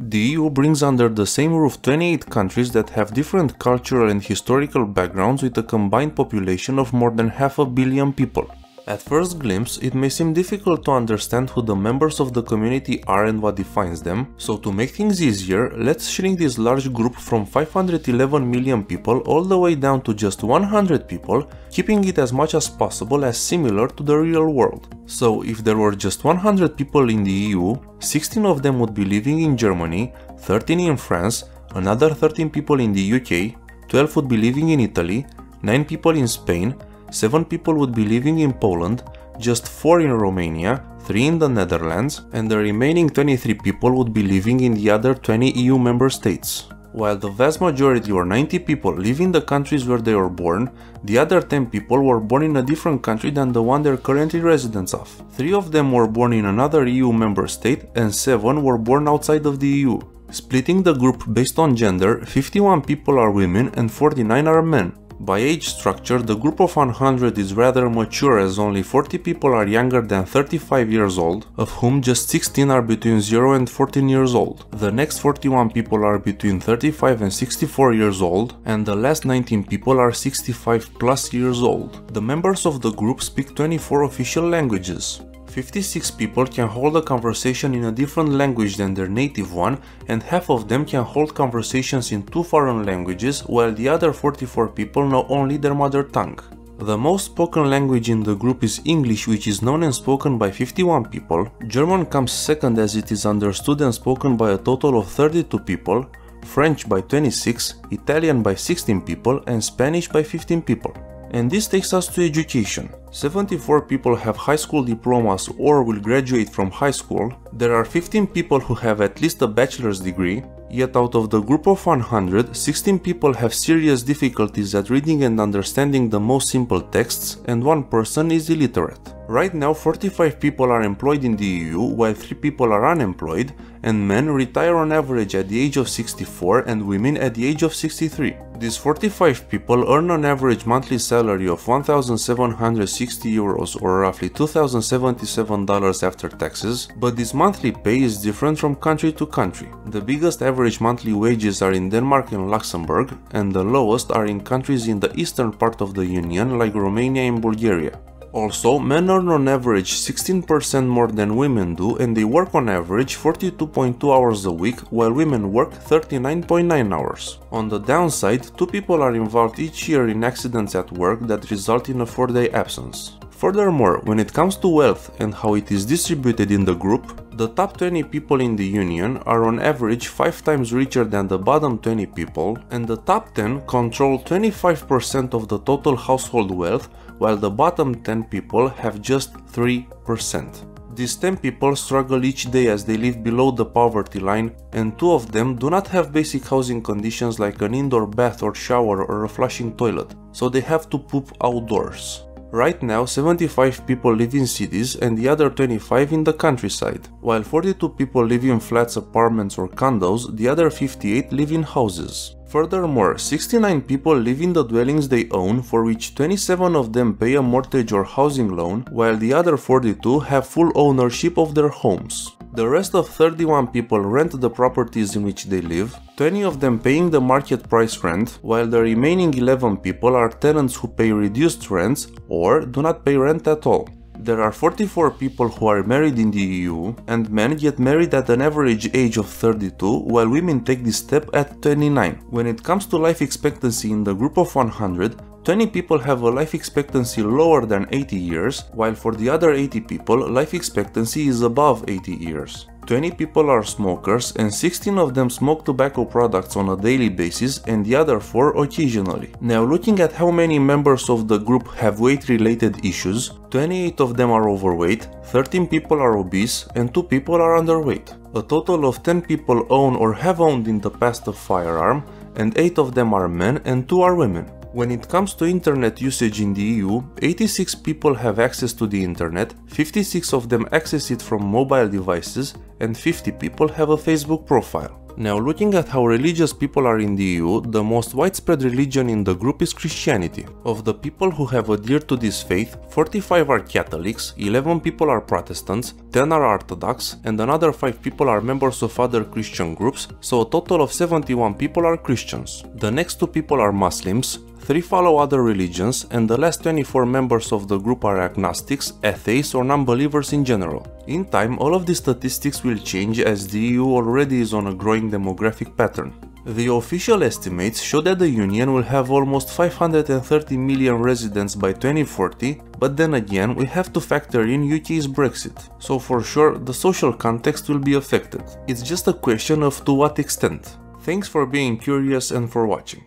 The EU brings under the same roof 28 countries that have different cultural and historical backgrounds with a combined population of more than 500 million people. At first glimpse, it may seem difficult to understand who the members of the community are and what defines them, so to make things easier, let's shrink this large group from 511 million people all the way down to just 100 people, keeping it as much as possible as similar to the real world. So if there were just 100 people in the EU, 16 of them would be living in Germany, 13 in France, another 13 people in the UK, 12 would be living in Italy, 9 people in Spain, 7 people would be living in Poland, just 4 in Romania, 3 in the Netherlands, and the remaining 23 people would be living in the other 20 EU member states. While the vast majority or 90 people live in the countries where they were born, the other 10 people were born in a different country than the one they're currently residents of. 3 of them were born in another EU member state and 7 were born outside of the EU. Splitting the group based on gender, 51 people are women and 49 are men. By age structure, the group of 100 is rather mature as only 40 people are younger than 35 years old, of whom just 16 are between 0 and 14 years old. The next 41 people are between 35 and 64 years old, and the last 19 people are 65 plus years old. The members of the group speak 24 official languages. 56 people can hold a conversation in a different language than their native one, and half of them can hold conversations in 2 foreign languages, while the other 44 people know only their mother tongue. The most spoken language in the group is English, which is known and spoken by 51 people. German comes second as it is understood and spoken by a total of 32 people, French by 26, Italian by 16 people, and Spanish by 15 people. And this takes us to education. 74 people have high school diplomas or will graduate from high school. There are 15 people who have at least a bachelor's degree. Yet out of the group of 100, 16 people have serious difficulties at reading and understanding the most simple texts, and 1 person is illiterate. Right now 45 people are employed in the EU, while 3 people are unemployed, and men retire on average at the age of 64 and women at the age of 63. These 45 people earn an average monthly salary of 1,760 euros or roughly $2,077 after taxes, but this monthly pay is different from country to country. The biggest average monthly wages are in Denmark and Luxembourg, and the lowest are in countries in the eastern part of the Union like Romania and Bulgaria. Also, men earn on average 16% more than women do, and they work on average 42.2 hours a week, while women work 39.9 hours. On the downside, 2 people are involved each year in accidents at work that result in a 4-day absence. Furthermore, when it comes to wealth and how it is distributed in the group, the top 20 people in the Union are on average 5 times richer than the bottom 20 people, and the top 10 control 25% of the total household wealth, while the bottom 10 people have just 3%. These 10 people struggle each day as they live below the poverty line, and 2 of them do not have basic housing conditions like an indoor bath or shower or a flushing toilet, so they have to poop outdoors. Right now, 75 people live in cities and the other 25 in the countryside. While 42 people live in flats, apartments or condos, the other 58 live in houses. Furthermore, 69 people live in the dwellings they own, for which 27 of them pay a mortgage or housing loan, while the other 42 have full ownership of their homes. The rest of 31 people rent the properties in which they live, 20 of them paying the market price rent, while the remaining 11 people are tenants who pay reduced rents or do not pay rent at all. There are 44 people who are married in the EU, and men get married at an average age of 32, while women take this step at 29. When it comes to life expectancy in the group of 100, 20 people have a life expectancy lower than 80 years, while for the other 80 people, life expectancy is above 80 years. 20 people are smokers, and 16 of them smoke tobacco products on a daily basis, and the other 4 occasionally. Now, looking at how many members of the group have weight-related issues, 28 of them are overweight, 13 people are obese, and 2 people are underweight. A total of 10 people own or have owned in the past a firearm, and 8 of them are men and 2 are women. When it comes to internet usage in the EU, 86 people have access to the internet, 56 of them access it from mobile devices, and 50 people have a Facebook profile. Now, looking at how religious people are in the EU, the most widespread religion in the group is Christianity. Of the people who have adhered to this faith, 45 are Catholics, 11 people are Protestants, 10 are Orthodox, and another 5 people are members of other Christian groups, so a total of 71 people are Christians. The next 2 people are Muslims, 3 follow other religions, and the last 24 members of the group are agnostics, atheists, or non-believers in general. In time, all of these statistics will change as the EU already is on a growing demographic pattern. The official estimates show that the Union will have almost 530 million residents by 2040, but then again we have to factor in UK's Brexit, so for sure the social context will be affected. It's just a question of to what extent. Thanks for being curious and for watching.